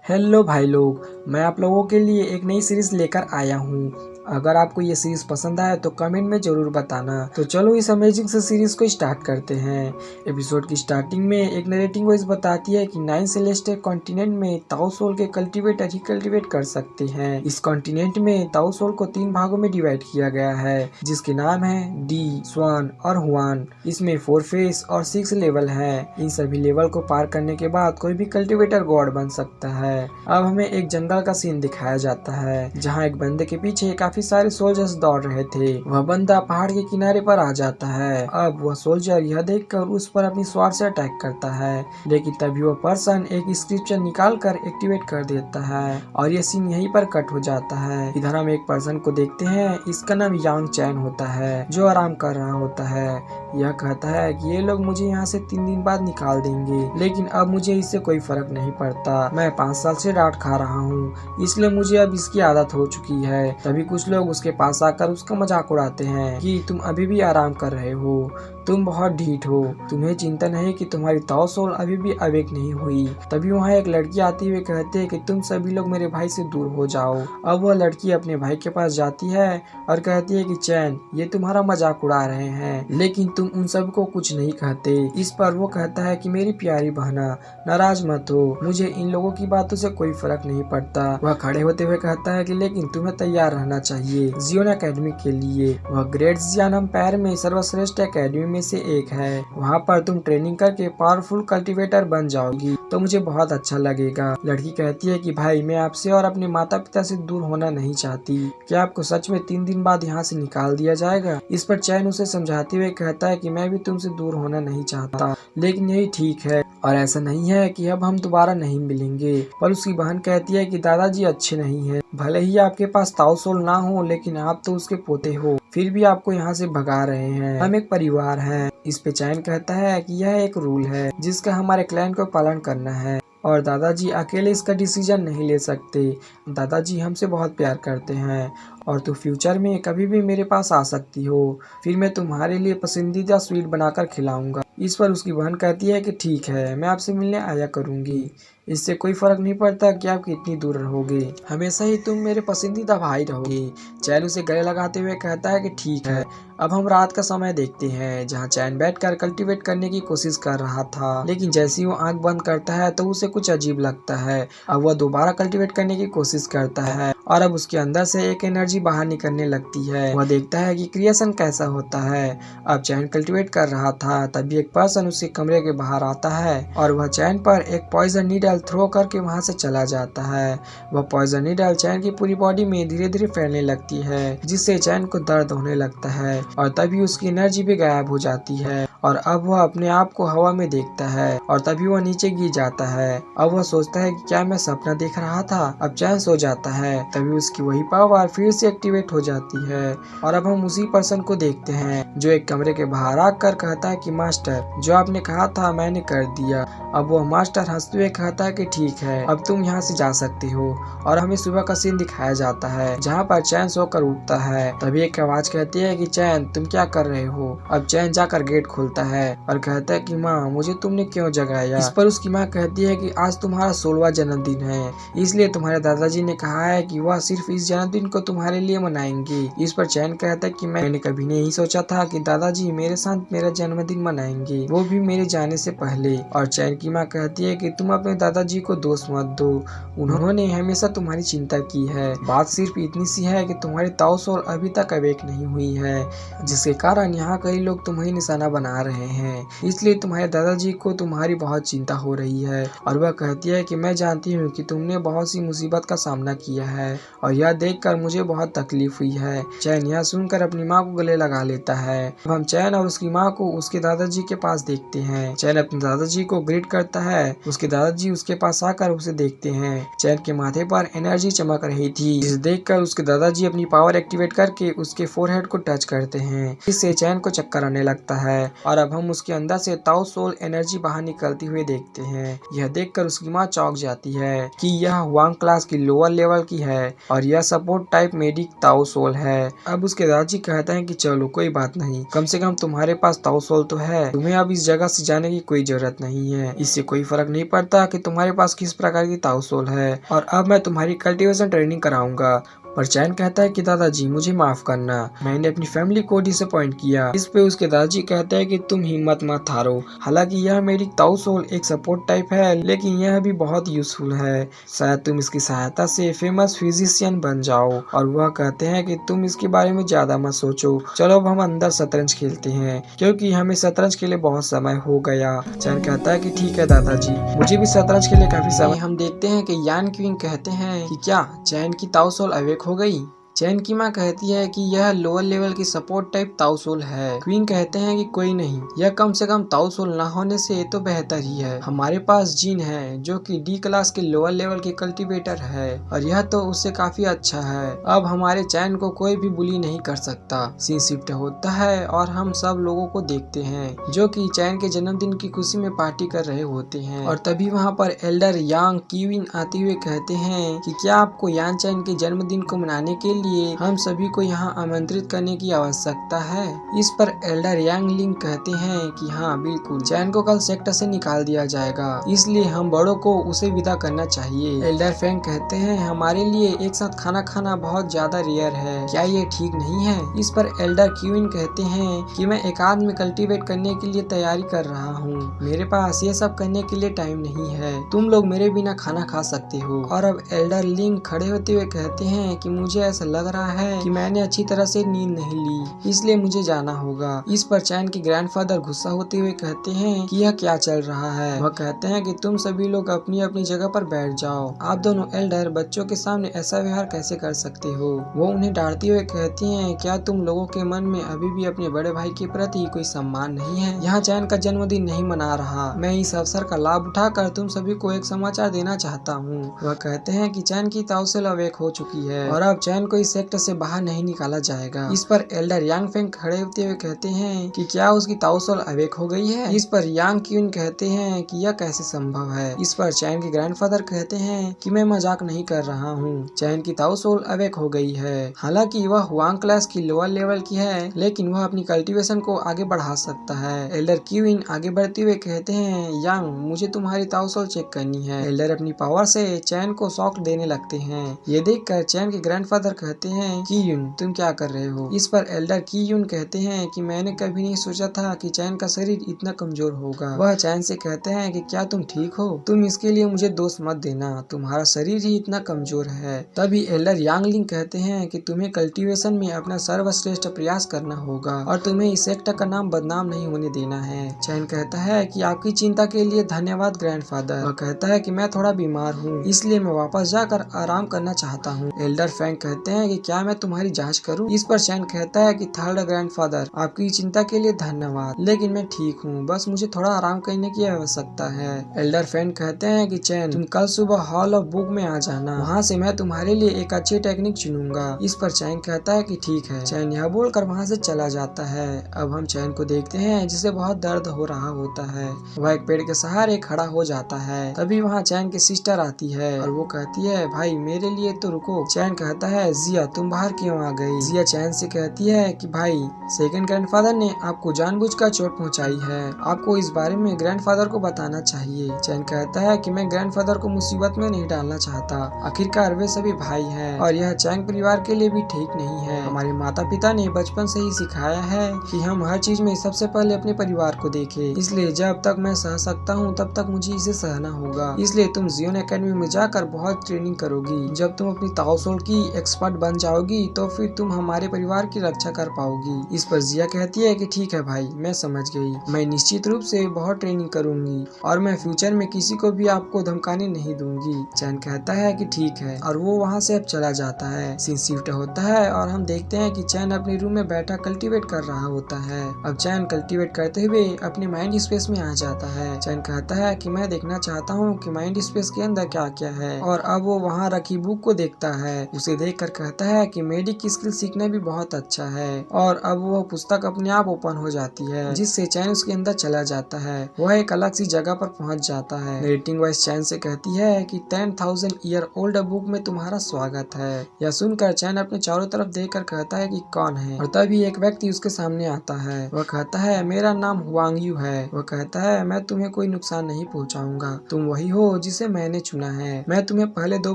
Hello भाई लोग, मैं आप लोगों के लिए एक नई सीरीज लेकर आया हूँ। अगर आपको ये सीरीज पसंद आए तो कमेंट में जरूर बताना। तो चलो इस अमेजिंग से सीरीज को स्टार्ट करते हैं। एपिसोड की स्टार्टिंग में एक नरेटिंग वॉइस बताती है कि 9 सेलेस्टियल कॉन्टिनेंट में ताओ सोल के कल्टीवेटर ही कल्टीवेट कर सकते हैं। इस कॉन्टिनेंट में ताओ सोल को 3 भागों में डिवाइड किया गया है, जिसके नाम है डी, स्वान और हुआन। इसमें 4 फेस और 6 लेवल है। इन सभी लेवल को पार करने के बाद कोई भी कल्टीवेटर गॉड बन सकता है। अब हमें एक जंगल का सीन दिखाया जाता है, जहाँ एक बंदे के पीछे काफी सारे सोल्जर्स दौड़ रहे थे। वह बंदा पहाड़ के किनारे पर आ जाता है। अब वह सोल्जर यह देखकर उस पर अपनी स्वार से अटैक करता है, लेकिन तभी वह पर्सन एक इंस्क्रिप्शन निकाल कर एक्टिवेट कर देता है और यह सीन यहीं पर कट हो जाता है। इधर हम एक पर्सन को देखते हैं, इसका नाम यांग चैन होता है, जो आराम कर रहा होता है। यह कहता है कि ये लोग मुझे यहाँ से 3 दिन बाद निकाल देंगे, लेकिन अब मुझे इससे कोई फर्क नहीं पड़ता। मैं 5 साल से डांट खा रहा हूँ, इसलिए मुझे अब इसकी आदत हो चुकी है। तभी कुछ लोग उसके पास आकर उसका मजाक उड़ाते हैं कि तुम अभी भी आराम कर रहे हो, तुम बहुत ढीठ हो, तुम्हें चिंता नहीं कि तुम्हारी ताओ सोल अभी भी अवेक नहीं हुई। तभी वहाँ एक लड़की आती हुई कहती है कि तुम सभी लोग मेरे भाई से दूर हो जाओ। अब वह लड़की अपने भाई के पास जाती है और कहती है कि चैन, ये तुम्हारा मजाक उड़ा रहे हैं, लेकिन तुम उन सबको कुछ नहीं कहते। इस पर वो कहता है कि मेरी प्यारी बहना, नाराज मत हो, मुझे इन लोगों की बातों से कोई फर्क नहीं पड़ता। वह खड़े होते हुए कहता है कि लेकिन तुम्हें तैयार रहना चाहिए जियोन एकेडमी के लिए। वह ग्रेट जियान एम्पायर में सर्वश्रेष्ठ एकेडमी में से एक है। वहाँ पर तुम ट्रेनिंग करके पावरफुल कल्टीवेटर बन जाओगी तो मुझे बहुत अच्छा लगेगा। लड़की कहती है कि भाई, मैं आपसे और अपने माता पिता से दूर होना नहीं चाहती। क्या आपको सच में 3 दिन बाद यहाँ से निकाल दिया जाएगा? इस पर चैन उसे समझाते हुए कहता है कि मैं भी तुमसे दूर होना नहीं चाहता, लेकिन यही ठीक है और ऐसा नहीं है कि अब हम दोबारा नहीं मिलेंगे। पर उसकी बहन कहती है कि दादाजी अच्छे नहीं हैं, भले ही आपके पास ताओ सोल ना हो, लेकिन आप तो उसके पोते हो, फिर भी आपको यहाँ से भगा रहे हैं। हम एक परिवार हैं। इस पे चैन कहता है कि यह एक रूल है जिसका हमारे क्लैन को पालन करना है और दादाजी अकेले इसका डिसीजन नहीं ले सकते। दादाजी हमसे बहुत प्यार करते हैं और तू फ्यूचर में कभी भी मेरे पास आ सकती हो, फिर मैं तुम्हारे लिए पसंदीदा स्वीट बनाकर खिलाऊंगा। इस पर उसकी बहन कहती है कि ठीक है, मैं आपसे मिलने आया करूंगी, इससे कोई फर्क नहीं पड़ता कि आप कितनी दूर रहोगे, हमेशा ही तुम मेरे पसंदीदा भाई रहोगे। चैन उसे गले लगाते हुए कहता है कि ठीक है। अब हम रात का समय देखते हैं, जहाँ चैन बैठकर कल्टीवेट करने की कोशिश कर रहा था, लेकिन जैसे ही वो आंख बंद करता है तो उसे कुछ अजीब लगता है। अब वह दोबारा कल्टीवेट करने की कोशिश करता है और अब उसके अंदर से एक एनर्जी बाहर निकलने लगती है। वह देखता है कि क्रिएशन कैसा होता है। अब चैन कल्टीवेट कर रहा था, तभी एक पर्सन उसके कमरे के बाहर आता है और वह चैन पर एक पॉइजन नीडल थ्रो करके वहां से चला जाता है। वह पॉइजन नीडल चैन की पूरी बॉडी में धीरे धीरे फैलने लगती है, जिससे चैन को दर्द होने लगता है और तभी उसकी एनर्जी भी गायब हो जाती है और अब वह अपने आप को हवा में देखता है और तभी वह नीचे गिर जाता है। अब वह सोचता है कि क्या मैं सपना देख रहा था। अब चैन सो जाता है, तभी उसकी वही पावर फिर से एक्टिवेट हो जाती है और अब हम उसी पर्सन को देखते हैं जो एक कमरे के बाहर आकर कहता है कि मास्टर, जो आपने कहा था मैंने कर दिया। अब वह मास्टर हंसते हुए कहता है कि ठीक है, अब तुम यहाँ से जा सकते हो और हमें सुबह का सीन दिखाया जाता है, जहाँ पर चैन सोकर उठता है। तभी एक आवाज कहती है कि चैन, तुम क्या कर रहे हो? अब चैन जाकर गेट खोलता है और कहता है कि माँ, मुझे तुमने क्यों जगाया? इस पर उसकी माँ कहती है कि आज तुम्हारा 16वां जन्मदिन है, इसलिए तुम्हारे दादाजी ने कहा है कि वह सिर्फ इस जन्मदिन को तुम्हारे लिए मनाएंगे। इस पर चैन कहता है कि मैंने कभी नहीं सोचा था कि दादाजी मेरे साथ मेरा जन्मदिन मनाएंगे, वो भी मेरे जाने से पहले। और चैन की माँ कहती है कि तुम अपने दादाजी को दोष मत दो, उन्होंने हमेशा तुम्हारी चिंता की है। बात सिर्फ इतनी सी है कि तुम्हारी ताओ सोल अभी तक अवेक नहीं हुई है, जिसके कारण यहाँ कई लोग तुम्हें निशाना बना रहे हैं, इसलिए तुम्हारे दादाजी को तुम्हारी बहुत चिंता हो रही है। और वह कहती है कि मैं जानती हूँ कि तुमने बहुत सी मुसीबत का सामना किया है और यह देखकर मुझे बहुत तकलीफ हुई है। चैन यह सुनकर अपनी माँ को गले लगा लेता है। अब हम चैन और उसकी माँ को उसके दादाजी के पास देखते हैं। चैन अपने दादाजी को ग्रीट करता है, उसके दादाजी उसके पास आकर उसे देखते हैं। चैन के माथे पर एनर्जी चमक रही थी, जिसे देखकर उसके दादाजी अपनी पावर एक्टिवेट करके उसके फोरहेड को टच करते हैं, इससे चैन को चक्कर आने लगता है और अब हम उसके अंदर से ताओ सोल एनर्जी बाहर निकलती हुई देखते हैं। यह देखकर उसकी माँ चौंक जाती है कि यह हुआंग क्लास की लोअर लेवल की है और यह सपोर्ट टाइप मेडिक ताओ सोल है। अब उसके दादाजी कहते हैं कि चलो कोई बात नहीं, कम से कम तुम्हारे पास ताओ सोल तो है, तुम्हें अब इस जगह से जाने की कोई जरूरत नहीं है, इससे कोई फर्क नहीं पड़ता कि तुम तुम्हारे पास किस प्रकार की ताउसोल है और अब मैं तुम्हारी कल्टीवेशन ट्रेनिंग कराऊंगा। पर चैन कहता है कि दादाजी मुझे माफ करना, मैंने अपनी फैमिली को डिसअपॉइंट किया। इस पे उसके दादाजी कहते हैं कि तुम हिम्मत मत हारो, हालांकि यह मेरी ताउसोल एक सपोर्ट टाइप है, लेकिन यह भी बहुत यूजफुल है। शायद तुम इसकी सहायता से फेमस फिजिशियन बन जाओ। और वह कहते हैं कि तुम इसके बारे में ज्यादा मत सोचो, चलो अब हम अंदर शतरंज खेलते हैं, क्योंकि हमें शतरंज के लिए बहुत समय हो गया। चैन कहता है कि ठीक है दादाजी, मुझे भी शतरंज के लिए काफी समय। हम देखते हैं कि यान क्विन कहते हैं कि क्या चैन की ताउसोल अवेक हो गई। चैन की माँ कहती है कि यह लोअर लेवल की सपोर्ट टाइप ताउसोल है। क्वीन कहते हैं कि कोई नहीं, यह कम से कम ताउसोल ना होने से तो बेहतर ही है। हमारे पास जीन है जो कि डी क्लास के लोअर लेवल के कल्टीवेटर है और यह तो उससे काफी अच्छा है। अब हमारे चैन को कोई भी बुली नहीं कर सकता। सीन शिफ्ट होता है और हम सब लोगों को देखते हैं जो कि चैन के जन्मदिन की खुशी में पार्टी कर रहे होते हैं। और तभी वहाँ पर एल्डर यांग क्वीन आते हुए कहते हैं कि क्या आपको यान चैन के जन्मदिन को मनाने के लिए हम सभी को यहाँ आमंत्रित करने की आवश्यकता है। इस पर एल्डर यांग लिंग कहते हैं कि हाँ बिल्कुल, चैन को कल सेक्टर से निकाल दिया जाएगा, इसलिए हम बड़ों को उसे विदा करना चाहिए। एल्डर फैंग कहते हैं हमारे लिए एक साथ खाना खाना बहुत ज्यादा रेयर है, क्या ये ठीक नहीं है। इस पर एल्डर क्वीन कहते हैं कि मैं एकांत में कल्टीवेट करने के लिए तैयारी कर रहा हूँ, मेरे पास ये सब करने के लिए टाइम नहीं है, तुम लोग मेरे बिना खाना खा सकते हो। और अब एल्डर लिंग खड़े होते हुए कहते हैं कि मुझे ऐसा लग रहा है कि मैंने अच्छी तरह से नींद नहीं ली, इसलिए मुझे जाना होगा। इस पर चैन के ग्रैंडफादर गुस्सा होते हुए कहते हैं कि यह क्या चल रहा है। वह कहते हैं कि तुम सभी लोग अपनी अपनी जगह पर बैठ जाओ, आप दोनों एल्डर बच्चों के सामने ऐसा व्यवहार कैसे कर सकते हो। वो उन्हें डांटते हुए कहती हैं क्या तुम लोगों के मन में अभी भी अपने बड़े भाई के प्रति कोई सम्मान नहीं है। यहाँ चैन का जन्मदिन नहीं मना रहा, मैं इस अवसर का लाभ उठाकर तुम सभी को एक समाचार देना चाहता हूँ। वह कहते हैं कि चैन की ताउसोल अवेक हो चुकी है और अब चैन को इस सेक्टर से बाहर नहीं निकाला जाएगा। इस पर एल्डर यांग फेंग खड़े होते हुए कहते हैं कि क्या उसकी ताउसोल अवेक हो गई है। इस पर यांग क्वीन कहते हैं कि यह कैसे संभव है। इस पर चैन के ग्रैंडफादर कहते हैं कि मैं मजाक नहीं कर रहा हूँ, चैन की ताउसोल अवेक हो गई है, हालांकि वह हुआंग क्लास की लोअर लेवल की है, लेकिन वह अपनी कल्टीवेशन को आगे बढ़ा सकता है। एल्डर क्वीन आगे बढ़ते हुए कहते हैं यांग मुझे तुम्हारी ताउसोल चेक करनी है। एल्डर अपनी पावर से चैन को शॉक देने लगते हैं। ये देखकर चैन के ग्रैंडफादर कहते हैं कि यून तुम क्या कर रहे हो। इस पर एल्डर की यून कहते हैं कि मैंने कभी नहीं सोचा था कि चैन का शरीर इतना कमजोर होगा। वह चैन से कहते हैं कि क्या तुम ठीक हो, तुम इसके लिए मुझे दोष मत देना, तुम्हारा शरीर ही इतना कमजोर है। तभी एल्डर यांगलिंग कहते हैं कि तुम्हें कल्टीवेशन में अपना सर्वश्रेष्ठ प्रयास करना होगा और तुम्हें इस सेक्टर का नाम बदनाम नहीं होने देना है। चैन कहता है कि आपकी चिंता के लिए धन्यवाद ग्रैंडफादर। वह कहता है कि मैं थोड़ा बीमार हूँ, इसलिए मैं वापस जाकर आराम करना चाहता हूँ। एल्डर फैंग कहते हैं कि क्या मैं तुम्हारी जांच करूं। इस पर चैन कहता है कि थर्ड ग्रैंडफादर आपकी चिंता के लिए धन्यवाद, लेकिन मैं ठीक हूँ, बस मुझे थोड़ा आराम करने की आवश्यकता है। एल्डर फैंग कहते हैं कि चैन तुम कल सुबह हॉल ऑफ बुक में आ जाना, वहाँ से मैं तुम्हारे लिए एक अच्छी टेक्निक चुनूंगा। इस पर चैन कहता है कि ठीक है। चैन यह बोलकर वहाँ से चला जाता है। अब हम चैन को देखते हैं जिसे बहुत दर्द हो रहा होता है। वह एक पेड़ के सहारे खड़ा हो जाता है। तभी वहाँ चैन की सिस्टर आती है और वो कहती है भाई मेरे लिए तो रुको। चैन कहता है जिया तुम बाहर क्यों आ गई। जिया चैन से कहती है कि भाई सेकंड ग्रैंडफादर ने आपको जानबूझकर चोट पहुंचाई है, आपको इस बारे में ग्रैंडफादर को बताना चाहिए। चैन कहता है कि मैं ग्रैंडफादर को मुसीबत में नहीं डालना चाहता, आखिरकार वे सभी भाई हैं और यह चैंग परिवार के लिए भी ठीक नहीं है। हमारे माता पिता ने बचपन से ही सिखाया है कि हम हर चीज में सबसे पहले अपने परिवार को देखें, इसलिए जब तक मैं सह सकता हूँ तब तक मुझे इसे सहना होगा। इसलिए तुम जियोन एकेडमी में जाकर बहुत ट्रेनिंग करोगी, जब तुम अपनी ताउसोल की एक्सपर्ट बन जाओगी तो फिर तुम हमारे परिवार की रक्षा कर पाओगी। इस पर जिया कहती है कि ठीक है भाई, मैं समझ गई, मैं निश्चित रूप से बहुत ट्रेनिंग करूंगी और मैं फ्यूचर में किसी को भी आपको धमकाने नहीं दूंगी। चैन कहता है कि ठीक है और वो वहाँ से अब चला जाता है। सीन शिफ्ट होता है और हम देखते हैं कि चैन अपने रूम में बैठा कल्टीवेट कर रहा होता है। अब चैन कल्टीवेट करते हुए अपने माइंड स्पेस में आ जाता है। चैन कहता है कि मैं देखना चाहता हूँ कि माइंड स्पेस के अंदर क्या क्या है और अब वो वहाँ रखी बुक को देखता है। उसे देखकर कहता है कि मेडिक की स्किल सीखना भी बहुत अच्छा है और अब वो पुस्तक अपने आप ओपन हो जाती है जिससे चैन उसके अंदर चला जाता है। वह एक अलग सी जगह पर पहुंच जाता है। नरेटिंग वॉइस चैन से कहती है कि 10,000 ईयर ओल्ड बुक में तुम्हारा स्वागत है। यह सुनकर चैन अपने चारों तरफ देखकर कहता है कि कौन है और तभी एक व्यक्ति उसके सामने आता है। वह कहता है मेरा नाम हुआंग यू है। वह कहता है मैं तुम्हें कोई नुकसान नहीं पहुंचाऊंगा, तुम वही हो जिसे मैंने चुना है। मैं तुम्हें पहले 2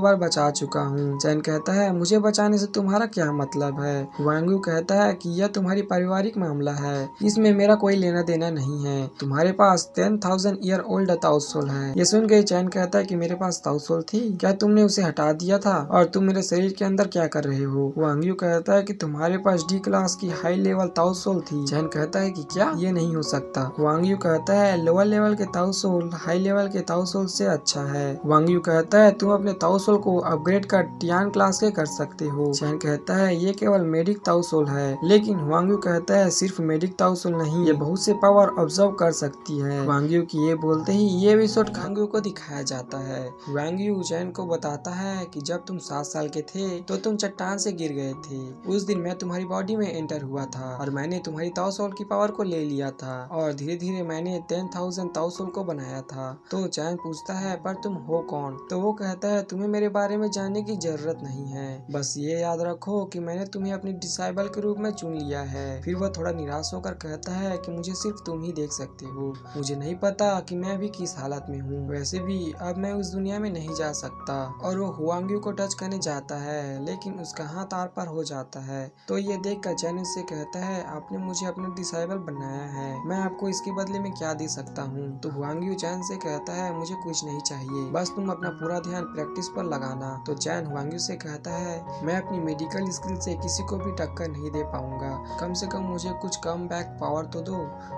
बार बचा चुका हूँ। चैन कहता है मुझे बचाने से तुम्हारा क्या मतलब है। हुआंग यू कहता है कि यह तुम्हारी पारिवारिक मामला है, इसमें मेरा कोई लेना देना नहीं है। तुम्हारे पास 10,000 ईयर ओल्ड ताओसोल है। ये सुन के चैन कहता है कि मेरे पास ताओसोल थी, क्या तुमने उसे हटा दिया था और तुम मेरे शरीर के अंदर क्या कर रहे हो। हुआंग यू कहता है कि तुम्हारे पास डी क्लास की हाई लेवल ताओसोल थी। चैन कहता है कि क्या ये नहीं हो सकता। हुआंग यू कहता है लोअर लेवल के ताओसोल हाई लेवल के ताओसोल से अच्छा है। हुआंग यू कहता है तुम अपने ताओसोल को अपग्रेड कर टियान क्लास के कर सकते हो। चैन कहता है ये केवल मेडिक ताओसोल है, लेकिन हुआंग यू कहता है सिर्फ मेडिक ताओसोल नहीं, ये बहुत से पावर ऑब्जर्व कर सकती है। हुआंग यू की ये बोलते ही ये एपिसोड हुआंग यू को दिखाया जाता है। हुआंग यू चैन को बताता है कि जब तुम 7 साल के थे तो तुम चट्टान से गिर गए थे। उस दिन मैं तुम्हारी बॉडी में एंटर हुआ था और मैंने तुम्हारी ताओसोल की पावर को ले लिया था और धीरे धीरे मैंने 10,000 ताओसोल को बनाया था। तो चैन पूछता है पर तुम हो कौन। तो वो कहता है तुम्हें मेरे बारे में जानने की जरूरत नहीं है, बस ये याद रखो कि मैंने तुम्हें अपनी डिसाइबल के रूप में चुन लिया है। फिर वह थोड़ा निराश होकर कहता है कि मुझे सिर्फ तुम ही देख सकते हो, मुझे नहीं पता कि मैं अभी किस हालत में हूँ। वैसे भी अब मैं उस दुनिया में नहीं जा सकता। और वो हुआंग यू को टच करने जाता है लेकिन उसका हाथ आर पार हो जाता है। तो ये देख कर चैन उससे कहता है आपने मुझे अपना डिसाइबल बनाया है, मैं आपको इसके बदले में क्या दे सकता हूँ। तो हुआंग यू चैन से कहता है मुझे कुछ नहीं चाहिए, बस तुम अपना पूरा ध्यान प्रैक्टिस पर लगाना। तो चैन हुआंग यू से कहता है मैं अपनी मेडिकल स्किल से किसी को भी टक्कर नहीं दे पाऊंगा, कम से कम मुझे कुछ कम बैक पावर तो दो।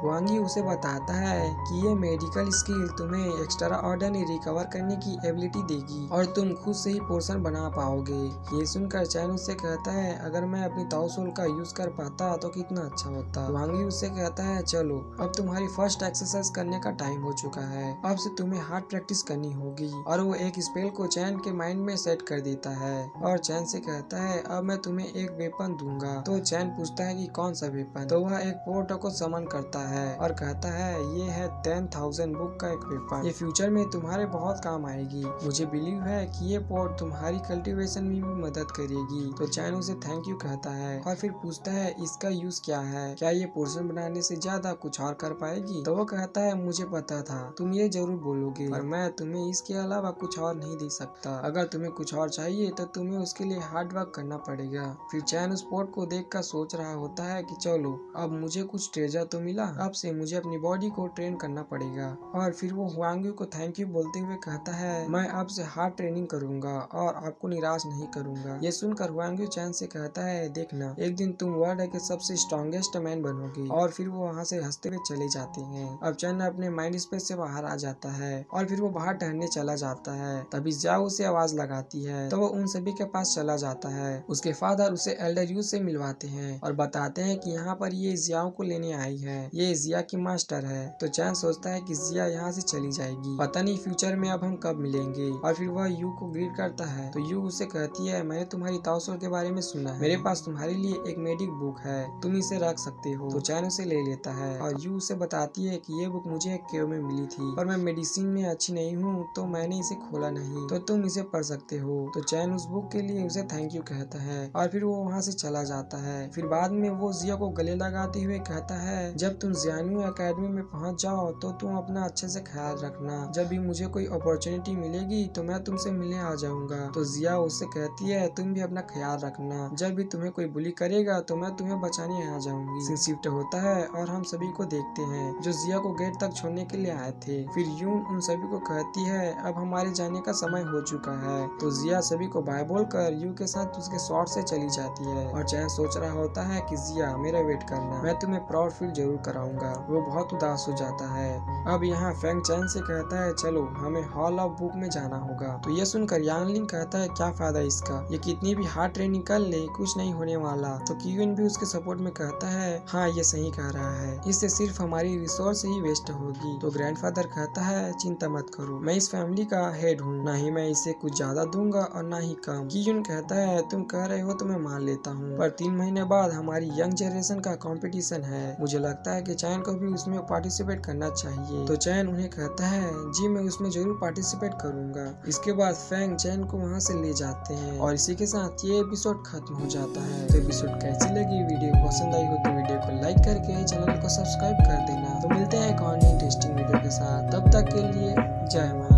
हुआंग यू उसे बताता है कि ये मेडिकल स्किल तुम्हें एक्स्ट्रा ऑर्डिनरी रिकवर करने की एबिलिटी देगी और तुम खुद से ही पोर्शन बना पाओगे। ये सुनकर चैन उससे कहता है अगर मैं अपनी ताओसोल का यूज कर पाता तो कितना अच्छा होता। हुआंग यू उससे कहता है चलो अब तुम्हारी फर्स्ट एक्सरसाइज करने का टाइम हो चुका है, अब से तुम्हें हार्ड प्रैक्टिस करनी होगी। और वो एक स्पेल को चैन के माइंड में सेट कर देता है और चैन से कहता है अब मैं तुम्हें एक वेपन दूंगा। तो चैन पूछता है कि कौन सा वेपन। तो वह एक पोर्ट को समन करता है और कहता है ये है 10,000 बुक का एक वेपन, ये फ्यूचर में तुम्हारे बहुत काम आएगी। मुझे बिलीव है कि ये पोर्ट तुम्हारी कल्टीवेशन में भी मदद करेगी। तो चैन उसे थैंक यू कहता है और फिर पूछता है इसका यूज क्या है, क्या ये पोर्शन बनाने से ज्यादा कुछ और कर पाएगी। तो वो कहता है मुझे पता था तुम ये जरूर बोलोगे पर मैं तुम्हें इसके अलावा कुछ और नहीं दे सकता, अगर तुम्हें कुछ और चाहिए तो तुम्हें उसके लिए हार्ड वर्क करना पड़ेगा। फिर चैन उस पोर्ट को देख कर सोच रहा होता है कि चलो अब मुझे कुछ ट्रेजर तो मिला, अब से मुझे अपनी बॉडी को ट्रेन करना पड़ेगा। और फिर वो हुआंग यू को थैंक यू बोलते हुए कहता है मैं अब से हार्ड ट्रेनिंग करूंगा और आपको निराश नहीं करूंगा। ये सुनकर हुआंग यू चैन से कहता है देखना एक दिन तुम वर्ल्ड के सबसे स्ट्रॉन्गेस्ट मैन बनोगे। और फिर वो वहाँ से हंसते हुए चले जाते हैं। अब चैन अपने माइंड स्पेस से बाहर आ जाता है और फिर वो बाहर टहलने चला जाता है। तभी जिया उसे आवाज लगाती है तो वो उन सभी के पास चला जाता है। उसके फादर उसे एल्डर यू से मिलवाते हैं और बताते हैं कि यहाँ पर ये जियाओं को लेने आई है, ये जिया की मास्टर है। तो चैन सोचता है कि जिया यहाँ से चली जाएगी, पता नहीं फ्यूचर में अब हम कब मिलेंगे। और फिर वह यू को ग्रीट करता है तो यू उसे कहती है मैंने तुम्हारी ताओसोल के बारे में सुना है, मेरे पास तुम्हारे लिए एक मेडिक बुक है, तुम इसे रख सकते हो। तो चैन उसे ले लेता है और यू उसे बताती है कि ये बुक मुझे एक केव में मिली थी और मैं मेडिसिन में अच्छी नहीं हूँ तो मैंने इसे खोला नहीं, तो तुम इसे पढ़ सकते हो। तो चैन उस बुक के लिए उसे थैंक यू कहता है और फिर वो वहाँ से चला जाता है। फिर बाद में वो जिया को गले लगाते हुए कहता है जब तुम जियानु एकेडमी में पहुँच जाओ तो तुम अपना अच्छे से ख्याल रखना, जब भी मुझे कोई अपॉर्चुनिटी मिलेगी तो मैं तुमसे मिलने आ जाऊंगा। तो जिया उससे कहती है तुम भी अपना ख्याल रखना, जब भी तुम्हें कोई बुली करेगा तो मैं तुम्हें बचाने आ जाऊंगी। सीन शिफ्ट होता है और हम सभी को देखते हैं जो जिया को गेट तक छोड़ने के लिए आए थे। फिर यून उन सभी को कहती है अब हमारे जाने का समय हो चुका है। तो जिया सभी को बाय बोलकर यू के साथ उसके शॉट से चली जाती है और चैन सोच रहा होता है कि जिया मेरा वेट करना, मैं तुम्हें प्राउड फील जरूर कराऊंगा। वो बहुत उदास हो जाता है। अब यहाँ फैंग चैन से कहता है चलो हमें हॉल ऑफ बुक में जाना होगा। तो ये सुनकर यांगलिंग कहता है क्या फायदा इसका, ये कितनी भी हार्ड ट्रेनिंग कर ले कुछ नहीं होने वाला। तो क्यून भी उसके सपोर्ट में कहता है हाँ ये सही कह रहा है, इससे सिर्फ हमारी रिसोर्स ही वेस्ट होगी। तो ग्रैंडफादर कहता है चिंता मत करो, मैं इस फैमिली का हेड हूँ, ना ही मैं इसे कुछ ज्यादा दूंगा और ना ही कम। क्यून कहता कहता है तुम कह रहे हो तो मैं मान लेता हूँ, पर 3 महीने बाद हमारी यंग जनरेशन का कंपटीशन है, मुझे लगता है कि चैन को भी उसमें पार्टिसिपेट करना चाहिए। तो चैन उन्हें कहता है जी मैं उसमें जरूर पार्टिसिपेट करूंगा। इसके बाद फैंग चैन को वहाँ से ले जाते हैं और इसी के साथ ये एपिसोड खत्म हो जाता है। तो एपिसोड कैसी लगी, वीडियो पसंद आई हो तो वीडियो को लाइक करके चैनल को सब्सक्राइब कर देना। तो मिलते हैं एक और इंटरेस्टिंग वीडियो के साथ, तब तक के लिए जय मां।